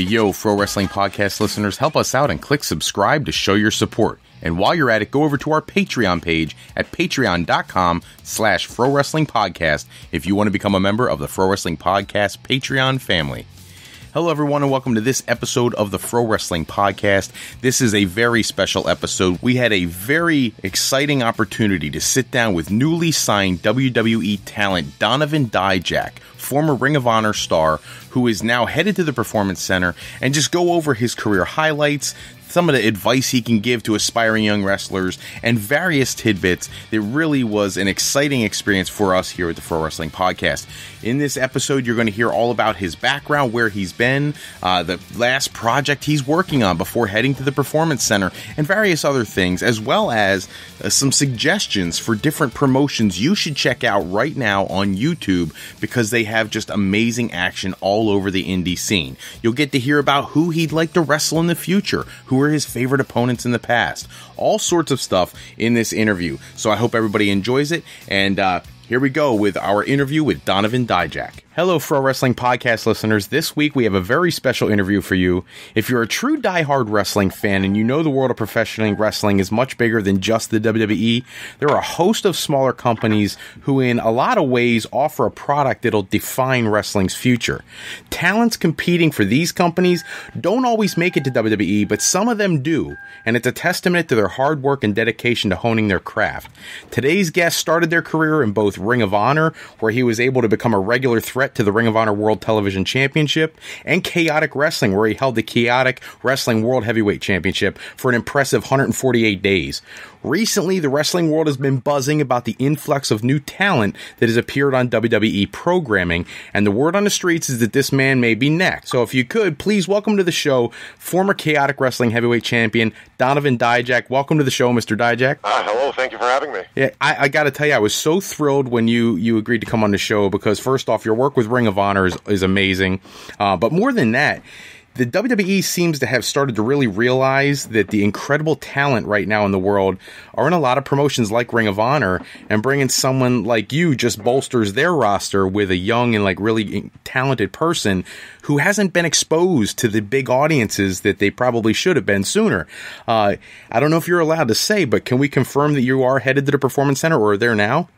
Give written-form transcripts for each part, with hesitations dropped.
Yo, Pro Wrestling Podcast listeners, help us out and click subscribe to show your support. And while you're at it, go over to our Patreon page at patreon.com/Pro Wrestling Podcast if you want to become a member of the Pro Wrestling Podcast Patreon family. Hello, everyone, and welcome to this episode of the Pro Wrestling Podcast. This is a very special episode. We had a very exciting opportunity to sit down with newly signed WWE talent Donovan Dijak, former Ring of Honor star, who is now headed to the Performance Center, and just go over his career highlights, some of the advice he can give to aspiring young wrestlers, and various tidbits. It really was an exciting experience for us here at the Pro Wrestling Podcast. In this episode, you're going to hear all about his background, where he's been, the last project he's working on before heading to the Performance Center, and various other things, as well as some suggestions for different promotions you should check out right now on YouTube, because they have just amazing action all over the indie scene. You'll get to hear about who he'd like to wrestle in the future, who are his favorite opponents in the past, all sorts of stuff in this interview. So I hope everybody enjoys it, and here we go with our interview with Donovan Dijak. Hello, Pro Wrestling Podcast listeners. This week we have a very special interview for you. If you're a true diehard wrestling fan and you know the world of professional wrestling is much bigger than just the WWE, there are a host of smaller companies who in a lot of ways offer a product that'll define wrestling's future. Talents competing for these companies don't always make it to WWE, but some of them do, and it's a testament to their hard work and dedication to honing their craft. Today's guest started their career in both Ring of Honor, where he was able to become a regular threat to the Ring of Honor World Television Championship, and Chaotic Wrestling, where he held the Chaotic Wrestling World Heavyweight Championship for an impressive 148 days. Recently, the wrestling world has been buzzing about the influx of new talent that has appeared on WWE programming, and the word on the streets is that this man may be next. So if you could, please welcome to the show former Chaotic Wrestling Heavyweight Champion Donovan Dijak. Welcome to the show, Mr. Dijak. Hello, thank you for having me. Yeah, I got to tell you, I was so thrilled when you agreed to come on the show, because first off, your work with Ring of Honor is amazing, but more than that, the WWE seems to have started to really realize that the incredible talent right now in the world are in a lot of promotions like Ring of Honor, and bringing someone like you just bolsters their roster with a young and like really talented person who hasn't been exposed to the big audiences that they probably should have been sooner. I don't know if you're allowed to say, but can we confirm that you are headed to the Performance Center or are there now?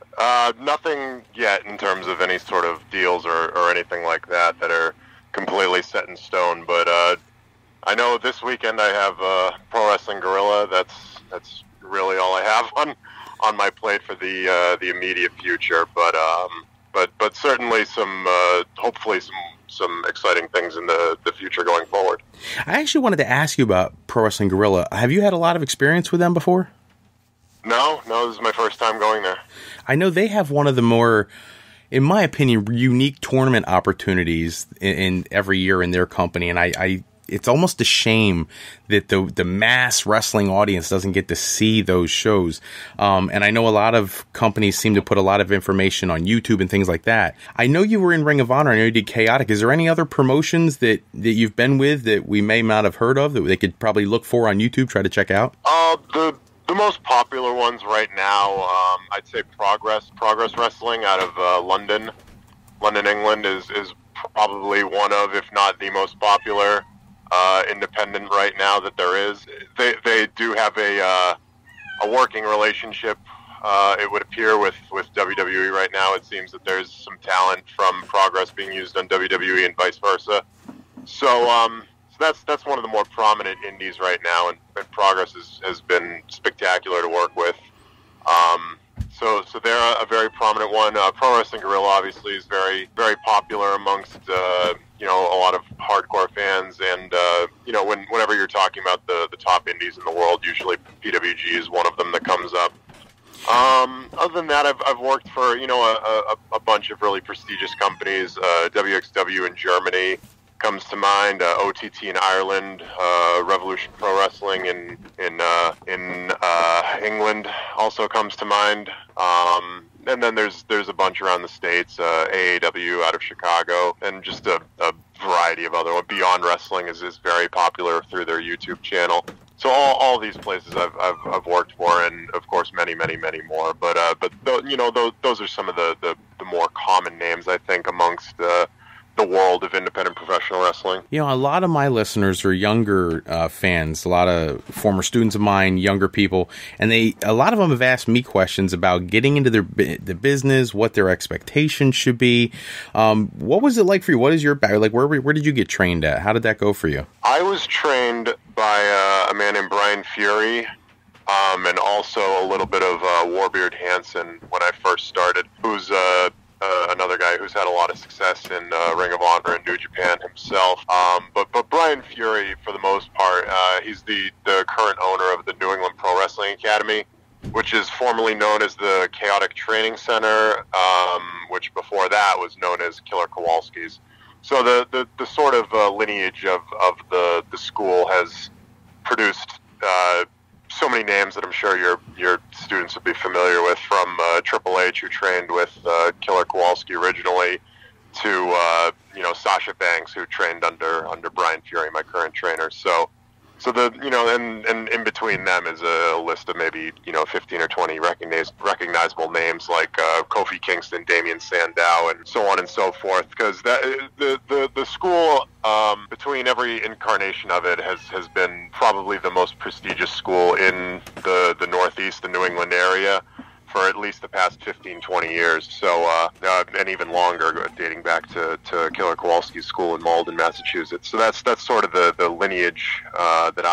Nothing yet in terms of any sort of deals or anything like that are completely set in stone, but I know this weekend I have Pro Wrestling Guerrilla. That's really all I have on my plate for the immediate future. But certainly hopefully some exciting things in the future going forward. I actually wanted to ask you about Pro Wrestling Guerrilla. Have you had a lot of experience with them before? No, this is my first time going there. I know they have one of the more, in my opinion, unique tournament opportunities in every year in their company, and I it's almost a shame that the mass wrestling audience doesn't get to see those shows. And I know a lot of companies seem to put a lot of information on YouTube and things like that. I know you were in Ring of Honor. I know you did Chaotic. Is there any other promotions that you've been with that we may not have heard of that they could probably look for on YouTube, try to check out? The most popular ones right now, I'd say Progress Wrestling out of London, England is probably one of, if not the most popular independent right now that there is. They do have a working relationship, it would appear, with WWE right now. It seems that there's some talent from Progress being used on WWE and vice versa. So that's one of the more prominent indies right now, and Progress has been spectacular to work with. So they're a very prominent one. Pro Wrestling Guerrilla obviously is very, very popular amongst a lot of hardcore fans, and whenever you're talking about the top indies in the world, usually PWG is one of them that comes up. Other than that, I've worked for a bunch of really prestigious companies. WXW in Germany comes to mind. OTT in Ireland, Revolution Pro Wrestling in England also comes to mind. And then there's a bunch around the States, AAW out of Chicago, and just a variety of other. Beyond Wrestling is very popular through their YouTube channel. So all these places I've worked for, and of course many more. But those are some of the more common names, I think, amongst the world of independent professional wrestling. You know, a lot of my listeners are younger fans, a lot of former students of mine, younger people, and a lot of them have asked me questions about getting into the business, what their expectations should be. What was it like for you? What is your background? Like, where did you get trained at? How did that go for you? I was trained by a man named Brian Fury, and also a little bit of Warbeard Hansen when I first started, who's another guy who's had a lot of success in Ring of Honor and New Japan himself. But Brian Fury, for the most part, he's the current owner of the New England Pro Wrestling Academy, which is formerly known as the Chaotic Training Center, which before that was known as Killer Kowalski's. So the sort of lineage of the school has produced so many names that I'm sure your students would be familiar with, from Triple H, who trained with Killer Kowalski originally, to Sasha Banks, who trained under Brian Fury, my current trainer. So the and in between them is a list of maybe 15 or 20 recognizable names like Kofi Kingston, Damian Sandow, and so on and so forth. Because the school, between every incarnation of it, has been probably the most prestigious school in the Northeast, the New England area, for at least the past 15, 20 years. So, and even longer, dating back to Killer Kowalski's school in Malden, Massachusetts. So that's sort of the lineage that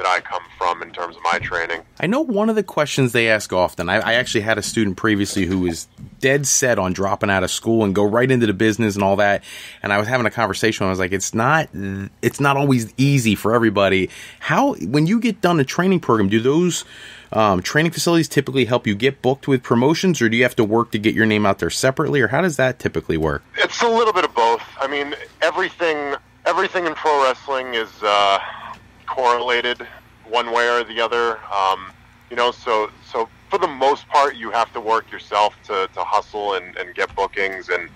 I come from in terms of my training. I know one of the questions they ask often, I actually had a student previously who was dead set on dropping out of school and go right into the business and all that. And I was having a conversation. I was like, it's not always easy for everybody. When you get done a training program, do those training facilities typically help you get booked with promotions, or do you have to work to get your name out there separately, or how does that typically work? It's a little bit of both. I mean, everything in pro wrestling is correlated one way or the other. So for the most part, you have to work yourself to hustle and get bookings and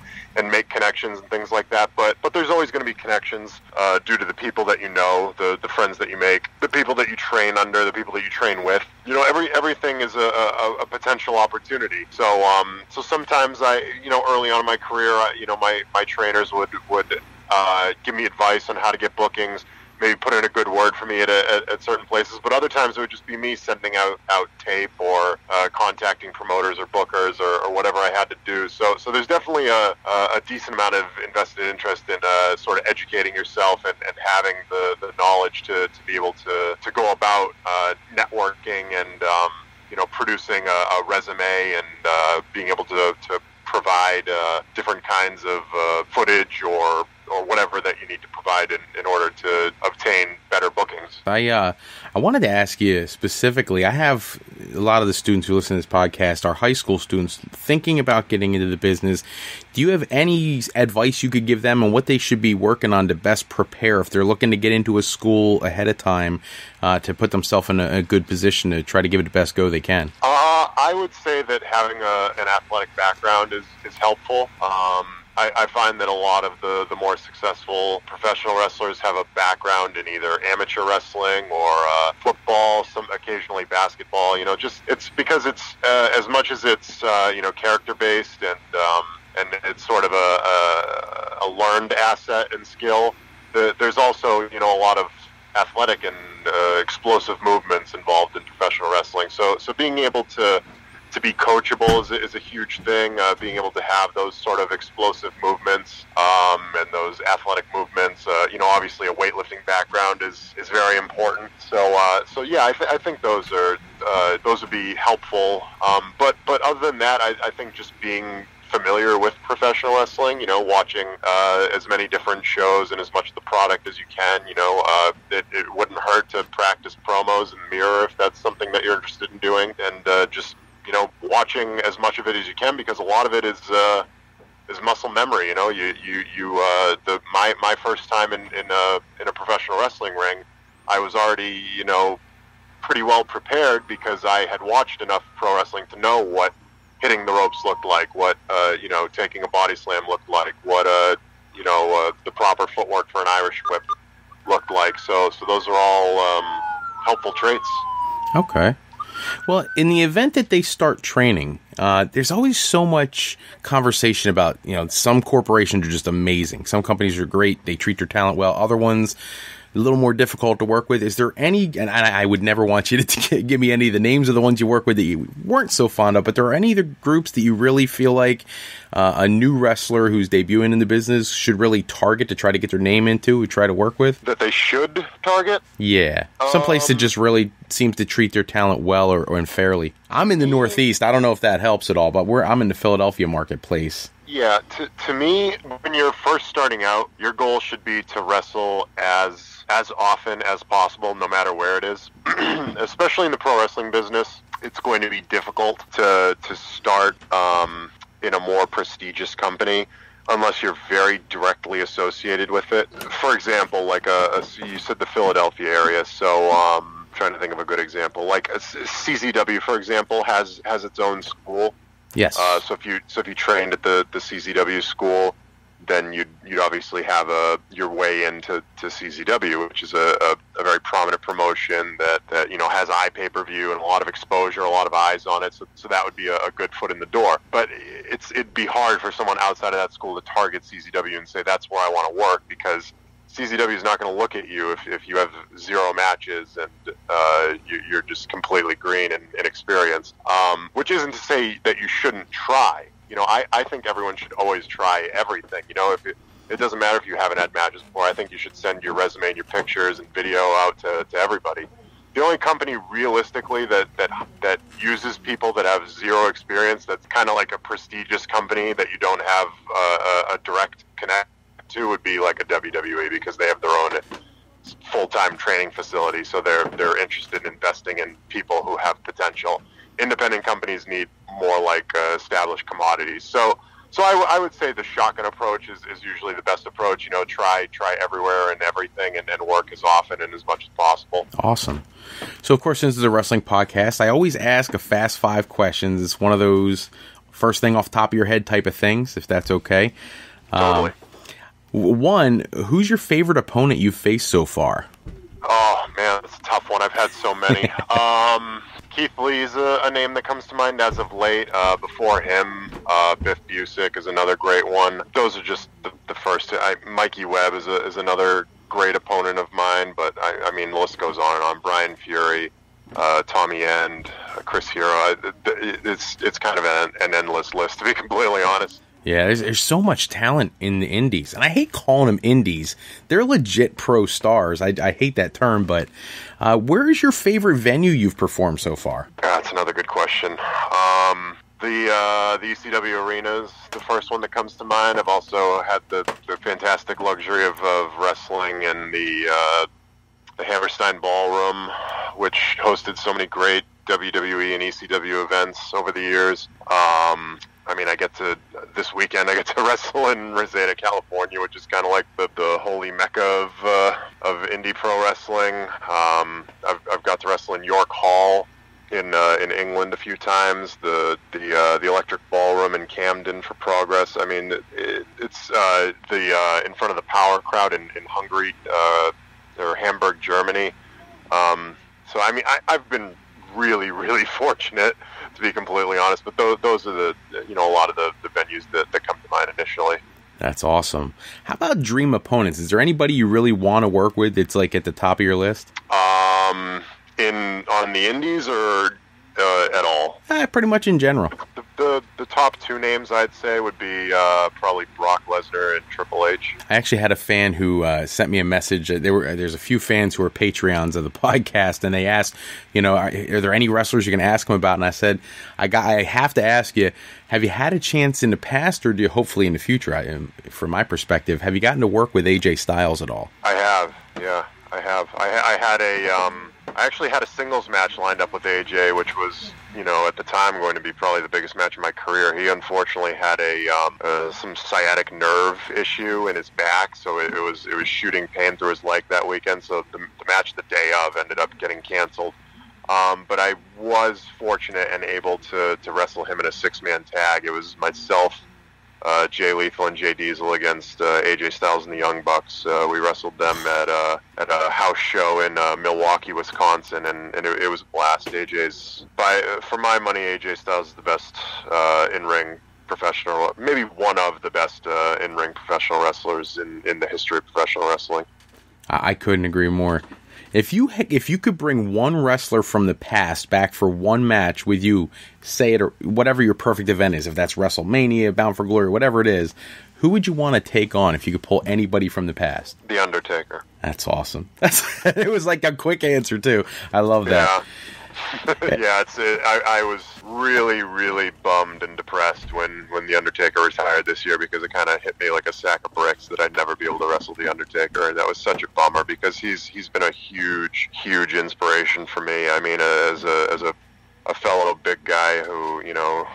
make connections and things like that. But there's always going to be connections due to the people that you know, the friends that you make, the people that you train under, the people that you train with. Everything is a potential opportunity. So sometimes early on in my career, my trainers would give me advice on how to get bookings, maybe put in a good word for me at certain places, but other times it would just be me sending out tape or contacting promoters or bookers or whatever I had to do. So there's definitely a decent amount of invested interest in sort of educating yourself and having the knowledge to be able to go about networking and producing a resume and being able to provide different kinds of footage or whatever that you need to provide in order to obtain better bookings. I wanted to ask you specifically, I have a lot of the students who listen to this podcast are high school students thinking about getting into the business. Do you have any advice you could give them on what they should be working on to best prepare if they're looking to get into a school ahead of time to put themselves in a good position to try to give it the best go they can? I would say that having an athletic background is helpful. I find that a lot of the more successful professional wrestlers have a background in either amateur wrestling or football, some occasionally basketball. It's because it's as much as it's character based and it's sort of a learned asset and skill. There's also a lot of athletic and explosive movements involved in professional wrestling. So being able to be coachable is a huge thing. Being able to have those sort of explosive movements and those athletic movements. Obviously a weightlifting background is very important. So yeah, I think those would be helpful. But other than that, I think just being familiar with professional wrestling, watching as many different shows and as much of the product as you can. It wouldn't hurt to practice promos and mirror if that's something that you're interested in doing, and just watching as much of it as you can, because a lot of it is muscle memory. My first time in a professional wrestling ring, I was already pretty well prepared because I had watched enough pro wrestling to know what hitting the ropes looked like, what taking a body slam looked like, what the proper footwork for an Irish whip looked like. So those are all helpful traits. Okay. Well, in the event that they start training, there's always so much conversation about, some corporations are just amazing. Some companies are great. They treat their talent well. Other ones, a little more difficult to work with. Is there any, and I would never want you to give me any of the names of the ones you work with that you weren't so fond of, but there are any of the groups that you really feel like a new wrestler who's debuting in the business should really target to try to get their name into, try to work with? That they should target? Yeah. Some place that just really seems to treat their talent well or unfairly. I'm in the Northeast. I don't know if that helps at all, but I'm in the Philadelphia marketplace. Yeah, to me, when you're first starting out, your goal should be to wrestle as often as possible, no matter where it is. Especially in the pro wrestling business, it's going to be difficult to start in a more prestigious company unless you're very directly associated with it. For example, like you said the Philadelphia area, so trying to think of a good example. Like CZW, for example, has its own school. Yes. So if you trained at the CZW school, then you'd obviously have your way into CZW, which is a very prominent promotion that has pay-per-view and a lot of exposure, a lot of eyes on it. So that would be a good foot in the door. But it'd be hard for someone outside of that school to target CZW and say that's where I want to work, because CZW is not going to look at you if you have 0 matches and you're just completely green and inexperienced. Which isn't to say that you shouldn't try. I think everyone should always try everything. If it doesn't matter if you haven't had matches before. I think you should send your resume and your pictures and video out to everybody. The only company realistically that uses people that have 0 experience, that's kind of like a prestigious company that you don't have a direct connect to, would be like a WWE, because they have their own full-time training facility, so they're interested in investing in people who have potential. Independent companies need more like established commodities. So I would say the shotgun approach is usually the best approach. Try everywhere and everything, and work as often and as much as possible. Awesome. So, of course, since it's a wrestling podcast, I always ask a fast 5 questions. It's one of those first thing off the top of your head type of things, if that's okay. Totally. One, who's your favorite opponent you've faced so far? Oh, man, that's a tough one. I've had so many. Keith Lee's a name that comes to mind as of late. Before him, Biff Busick is another great one. Those are just the first two. Mikey Webb is another great opponent of mine, but I mean, the list goes on and on. Brian Fury, Tommy End, Chris Hero. It's kind of an endless list, to be completely honest. Yeah, there's so much talent in the indies, and I hate calling them indies. They're legit pro stars. I hate that term, but where is your favorite venue you've performed so far? That's another good question. The ECW Arena is the first one that comes to mind. I've also had the fantastic luxury of wrestling in the Hammerstein Ballroom, which hosted so many great WWE and ECW events over the years. This weekend I get to wrestle in Reseda, California, which is kind of like the holy mecca of indie pro wrestling. I've got to wrestle in York Hall in England a few times. The Electric Ballroom in Camden for Progress. I mean, it's in front of the Power Crowd in Hungary or Hamburg, Germany. So I mean, I've been really, really fortunate, to be completely honest, but those are a lot of the venues that come to mind initially. That's awesome. How about dream opponents? Is there anybody you really want to work with that's like at the top of your list? On the indies or at all? Pretty much in general. The top 2 names I'd say would be probably Brock Lesnar and Triple H. I actually had a fan who sent me a message. There's a few fans who are Patreons of the podcast, and they asked, are there any wrestlers you can ask them about? And I said, I have to ask you, have you had a chance in the past, or do you hopefully in the future? From my perspective, have you gotten to work with AJ Styles at all? I have, yeah, I have. I actually had a singles match lined up with AJ, which was, at the time going to be probably the biggest match of my career. He unfortunately had some sciatic nerve issue in his back, so it was shooting pain through his leg that weekend. So the match the day of ended up getting canceled. But I was fortunate and able to wrestle him in a 6-man tag. It was myself, Jay Lethal and Jay Diesel against AJ Styles and the Young Bucks. We wrestled them at a house show in Milwaukee, Wisconsin, and it was a blast. For my money, AJ Styles is the best in-ring professional, maybe one of the best in-ring professional wrestlers in the history of professional wrestling. I couldn't agree more. If you could bring one wrestler from the past back for one match with you, say it or whatever your perfect event is, if that's WrestleMania, Bound for Glory, whatever it is, who would you want to take on if you could pull anybody from the past? The Undertaker. That's awesome. It was like a quick answer too. I love that. Yeah, I was really, really bummed and depressed when The Undertaker retired this year, because it kind of hit me like a sack of bricks that I'd never be able to wrestle The Undertaker, and that was such a bummer, because he's been a huge, huge inspiration for me. I mean, as a fellow big guy who, you know,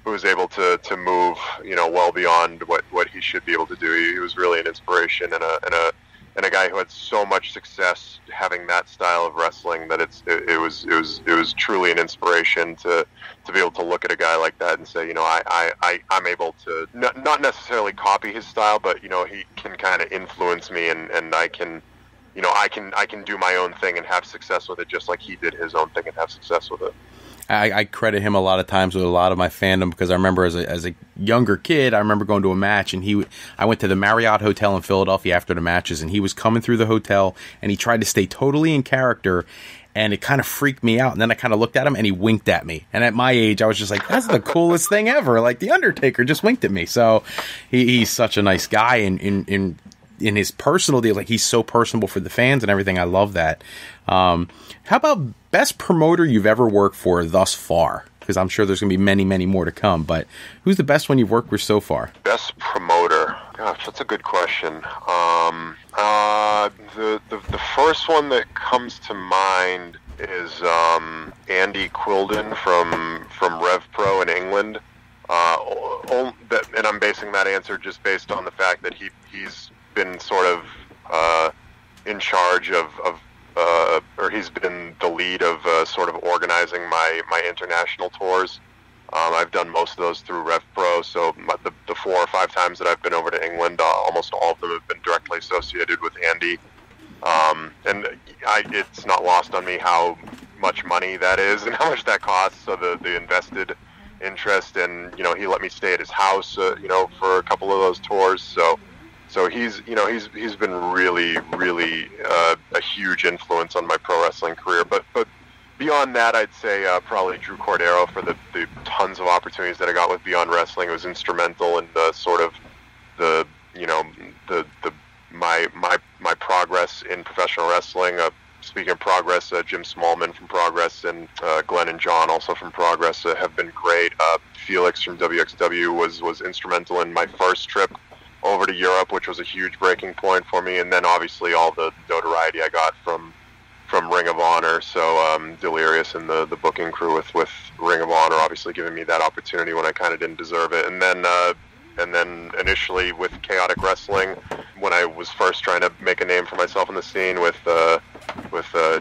who was able to move, you know, well beyond what he should be able to do. He was really an inspiration and a guy who had so much success having that style of wrestling that it was truly an inspiration to be able to look at a guy like that and say, you know, I'm able to not necessarily copy his style, but, you know, he can kind of influence me, and I can, you know, I can do my own thing and have success with it, just like he did his own thing and have success with it. I credit him a lot of times with a lot of my fandom, because I remember as a younger kid, I remember going to a match, and I went to the Marriott Hotel in Philadelphia after the matches, and he was coming through the hotel, and he tried to stay totally in character, and it kind of freaked me out. And then I kind of looked at him, and he winked at me. And at my age, I was just like, that's the coolest thing ever. Like, The Undertaker just winked at me. So he's such a nice guy in his personal deal. Like, he's so personable for the fans and everything. I love that. How about best promoter you've ever worked for thus far? Because I'm sure there's going to be many, many more to come. But who's the best one you've worked with so far? Best promoter? Gosh, that's a good question. The first one that comes to mind is Andy Quilden from Rev Pro in England. And I'm basing that answer just based on the fact that he's been sort of in charge of or he's been the lead of sort of organizing my international tours. I've done most of those through Rev Pro, so the 4 or 5 times that I've been over to England, almost all of them have been directly associated with Andy. And it's not lost on me how much money that is and how much that costs. So the invested interest, and, you know, he let me stay at his house, you know, for a couple of those tours. So he's been really, really a huge influence on my pro wrestling career. But beyond that, I'd say probably Drew Cordero for the tons of opportunities that I got with Beyond Wrestling. It was instrumental in the sort of my progress in professional wrestling. Speaking of progress, Jim Smallman from Progress and Glenn and John also from Progress have been great. Felix from WXW was instrumental in my first trip over to Europe, which was a huge breaking point for me, and then obviously all the notoriety I got from Ring of Honor. So Delirious and the booking crew with Ring of Honor obviously giving me that opportunity when I kind of didn't deserve it. And then initially with Chaotic Wrestling, when I was first trying to make a name for myself in the scene with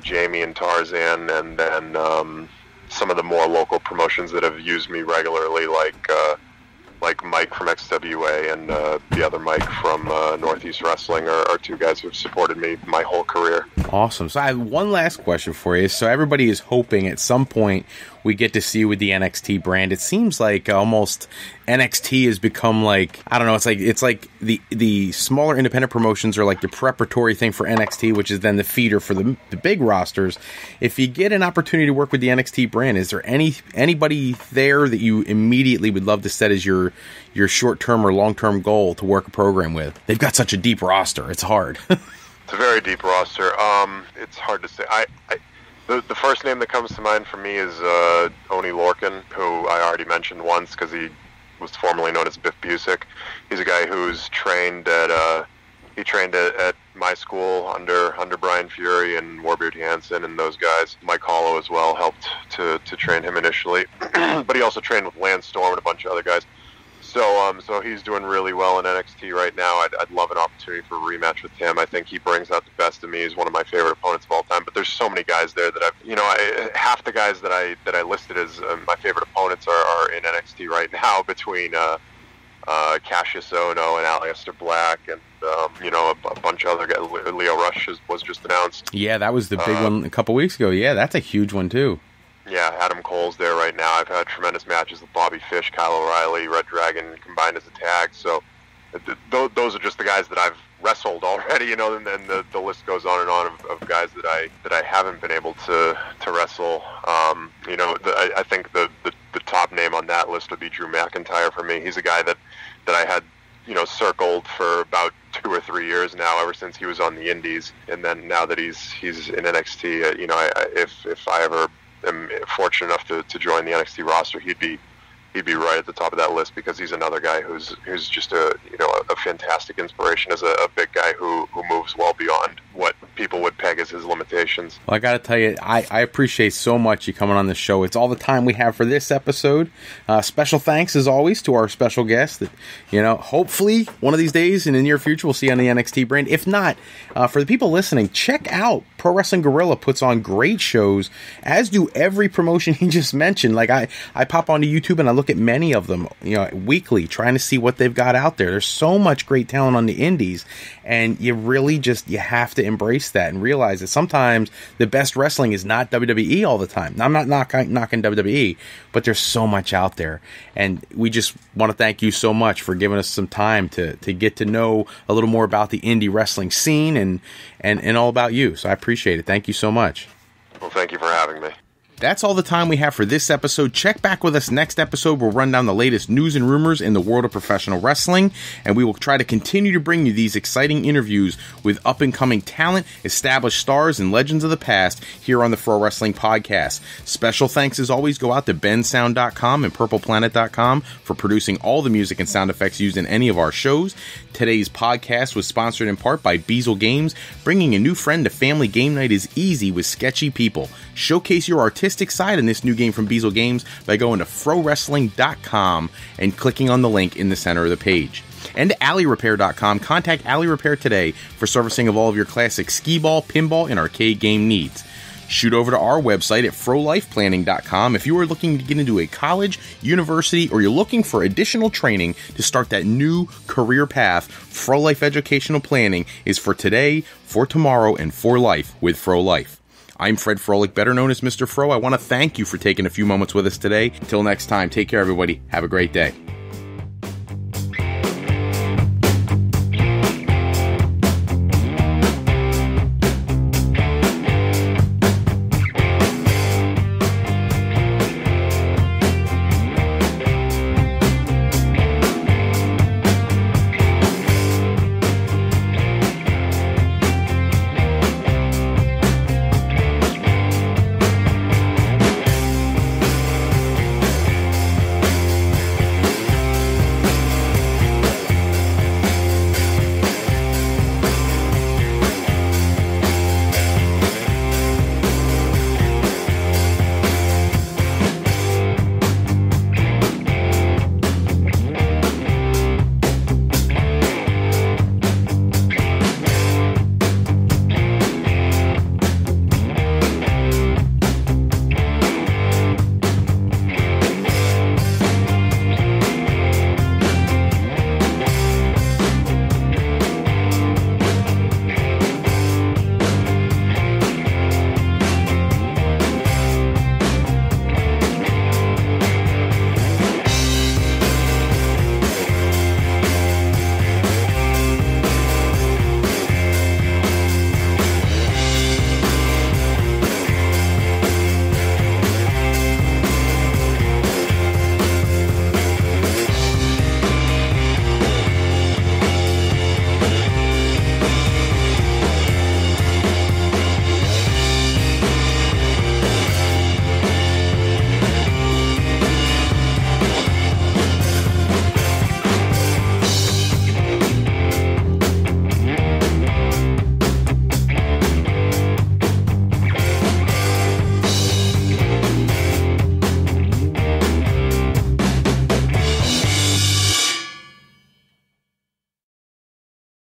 Jamie and Tarzan, and then some of the more local promotions that have used me regularly, like Mike from XWA and the other Mike from Northeast Wrestling are 2 guys who've supported me my whole career. Awesome. So I have one last question for you. So everybody is hoping at some point we get to see you with the NXT brand. It seems like almost NXT has become like, I don't know, it's like the smaller independent promotions are like the preparatory thing for NXT, which is then the feeder for the big rosters. If you get an opportunity to work with the NXT brand, is there anybody there that you immediately would love to set as your short-term or long-term goal to work a program with? They've got such a deep roster. It's hard. It's a very deep roster. It's hard to say. The first name that comes to mind for me is Oni Lorcan, who I already mentioned once because he was formerly known as Biff Busick. He's a guy who's trained at my school under Brian Fury and Warbeard Hansen and those guys. Mike Hollow as well helped to train him initially, but he also trained with Lance Storm and a bunch of other guys. So he's doing really well in NXT right now. I'd love an opportunity for a rematch with him. I think he brings out the best of me. He's one of my favorite opponents of all time. But there's so many guys there that half the guys that I listed as my favorite opponents are in NXT right now, between Cassius Ohno and Aleister Black, and a bunch of other guys. Leo Rush was just announced. Yeah, that was the big one a couple weeks ago. Yeah, that's a huge one too. Yeah, Adam Cole's there right now. I've had tremendous matches with Bobby Fish, Kyle O'Reilly, Red Dragon combined as a tag. So those are just the guys that I've wrestled already, and then the list goes on and on of guys that I haven't been able to wrestle. I think the top name on that list would be Drew McIntyre for me. He's a guy that I had circled for about 2 or 3 years now, ever since he was on the Indies, and then now that he's in NXT, if I ever am fortunate enough to join the NXT roster, he'd be right at the top of that list, because he's another guy who's just a fantastic inspiration as a big guy who moves well beyond what people would peg as his limitations. Well, I got to tell you, I appreciate so much you coming on the show. It's all the time we have for this episode. Special thanks, as always, to our special guest that, hopefully one of these days in the near future we'll see on the NXT brand. If not, for the people listening, check out Pro Wrestling Guerrilla. Puts on great shows, as do every promotion he just mentioned. Like I pop onto YouTube and I look at many of them, weekly, trying to see what they've got out there. There's so much great talent on the indies, and you really you have to embrace that and realize that sometimes the best wrestling is not WWE all the time. Now, I'm not knocking WWE, but there's so much out there, and we just want to thank you so much for giving us some time to get to know a little more about the indie wrestling scene and all about you. So I appreciate it. Thank you so much. Well, thank you for having me. That's all the time we have for this episode. Check back with us next episode. We'll run down the latest news and rumors in the world of professional wrestling, and we will try to continue to bring you these exciting interviews with up-and-coming talent, established stars, and legends of the past here on the Pro Wrestling Podcast. Special thanks, as always, go out to bensound.com and purpleplanet.com for producing all the music and sound effects used in any of our shows. Today's podcast was sponsored in part by Beazle Games. Bringing a new friend to family game night is easy with sketchy people. Showcase your artistic side in this new game from Beazle Games by going to frowrestling.com and clicking on the link in the center of the page. And to alleyrepair.com, contact Alley Repair today for servicing of all of your classic skee-ball, pinball, and arcade game needs. Shoot over to our website at frolifeplanning.com if you are looking to get into a college, university, or you're looking for additional training to start that new career path. Fro Life Educational Planning is for today, for tomorrow, and for life with Fro Life. I'm Fred Froelich, better known as Mr. Fro. I want to thank you for taking a few moments with us today. Until next time, take care, everybody. Have a great day.